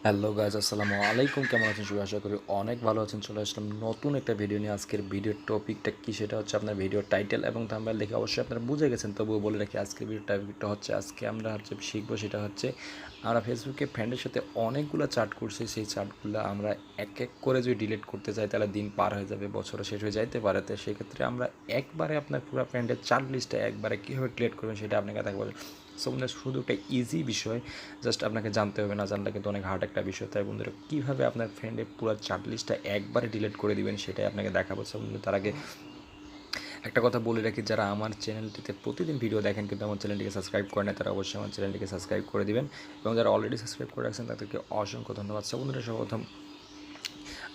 Hello guys, আসসালামু আলাইকুম। কেমন আছেন সবাই? আশা করি অনেক ভালো আছেন। চলে আসলাম নতুন একটা ভিডিও নিয়ে। আজকের ভিডিওর টপিকটা কী সেটা হচ্ছে আপনার ভিডিওর টাইটেল এবং থাম্বনেল দেখে অবশ্যই আপনারা বুঝে গেছেন, তবুও বলে রাখি আজকের ভিডিওর টপিকটা হচ্ছে, আজকে আমরা শিখবো সেটা হচ্ছে আমরা ফেসবুকে ফ্রেন্ডের সাথে অনেকগুলো চ্যাট করছি। সেই চ্যাটগুলো আমরা এক এক করে যদি ডিলিট করতে চাই তাহলে দিন পার হয়ে যাবে, বছরও শেষ হয়ে যাইতে পারে। তো সেক্ষেত্রে আমরা একবারে আপনার পুরো ফ্রেন্ডের চ্যাট লিস্টটা একবারে কীভাবে ক্রিয়েট করবেন সেটা আপনাকে দেখবো। সো বন্ধুরা, শুধু একটা ইজি বিষয়, জাস্ট আপনাকে জানতে হবে, না জানলে কিন্তু অনেক হার্ড একটা বিষয়। তাই বন্ধুরা, কীভাবে আপনার ফ্রেন্ডের পুরো চ্যাট লিস্টটা একবারে ডিলিট করে দিবেন সেটাই আপনাকে দেখাবো। সো বন্ধু, তার আগে একটা কথা বলে রাখি, যারা আমার চ্যানেলটিতে প্রতিদিন ভিডিও দেখেন কিন্তু আমার চ্যানেলটিকে সাবস্ক্রাইব করে না, তারা অবশ্যই আমার চ্যানেলটিকে সাবস্ক্রাইব করে দিবেন, এবং যারা অলরেডি সাবস্ক্রাইব করে রাখছেন তাদেরকে অসংখ্য ধন্যবাদ। সো বন্ধুরা, সর্বপ্রথম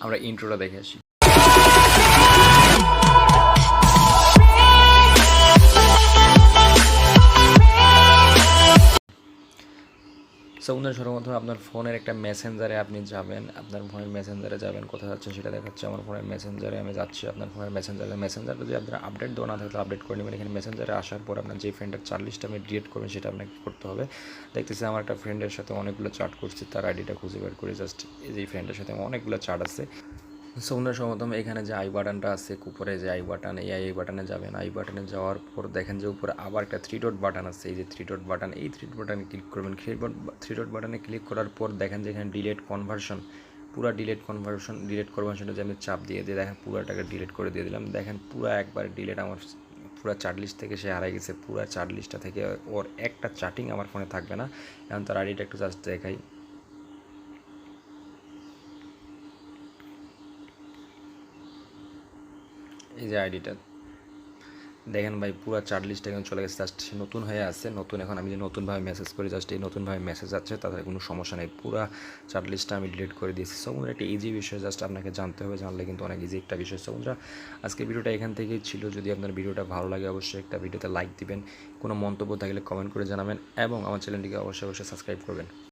আমরা ইন্ট্রোটা দেখে আসি। সো বন্ধুরা, সর্বপ্রথম আপনার ফোনের একটা মেসেঞ্জারে আপনি যাবেন, আপনার ফোনের মেসেঞ্জারে যাবেন, কোথায় যাচ্ছেন সেটা দেখাচ্ছে। আমার ফোনের মেসেঞ্জারে আমি যাচ্ছি। আপনার ফোনের মেসেঞ্জারে যদি আপনার আপডেট দেওয়া না থাকে তাহলে আপডেট করে নেবেন। এখানে মেসেঞ্জারে আসার পর আপনার যে ফ্রেন্ডের চ্যাট লিস্টটা আপনি ডিলিট করবেন সেটা আপনাকে করতে হবে। দেখতেছি আমার একটা ফ্রেন্ডের সাথে অনেকগুলো চ্যাট করছি, তার আইডিটা খুঁজে বের করে জাস্ট এই যে ফ্রেন্ডের সাথে অনেকগুলো চ্যাট আছে। সো বন্ধুরা, সর্বপ্রথম এখানে যে আই বাটনটা আছে, উপরে যে আই বাটন, এই আই বাটনে যাবেন। আই বাটনে যাওয়ার পর দেখেন যে উপরে আবার একটা থ্রি ডট বাটন আছে। এই যে থ্রি ডট বাটন, এই থ্রি ডট বাটনে ক্লিক করবেন। থ্রি ডট বাটনে ক্লিক করার পর দেখেন যে এখানে ডিলেট কনভার্সন, পুরো ডিলেট কনভার্সনটা যে আমি চাপ দিয়ে দেখেন পুরোটাকে ডিলিট করে দিয়ে দিলাম। দেখেন পুরো একবার ডিলেট, আমার পুরো চার্ট লিস্ট থেকে সে হারাই গেছে। পুরো চার্ট লিস্টটা থেকে ওর একটা চ্যাটিং আমার ফোনে থাকবে না। এখন তার আইডিটা একটু জাস্ট দেখাই। এই যে আইডিটা দেখেন ভাই, পুরো চার্ট লিস্টটা এখন চলে গেছে। জাস্ট নতুন হয়ে আছে, নতুন এখন আমি যে নতুনভাবে মেসেজ করি, জাস্ট এই নতুনভাবে মেসেজ আছে, তাদের কোনো সমস্যা নেই। পুরো চার্ট লিস্টটা আমি ডিলিট করে দিয়েছি। সো বন্ধুরা, একটা ইজি বিষয়, জাস্ট আপনাকে জানতে হবে, জানলে কিন্তু অনেক ইজি একটা বিষয়। সো বন্ধুরা, আজকের ভিডিওটা এখান থেকেই ছিল। যদি আপনার ভিডিওটা ভালো লাগে অবশ্যই একটা ভিডিওতে লাইক দিবেন, কোনো মন্তব্য থাকলে কমেন্ট করে জানাবেন, এবং আমার চ্যানেলটিকে অবশ্যই সাবস্ক্রাইব করবেন।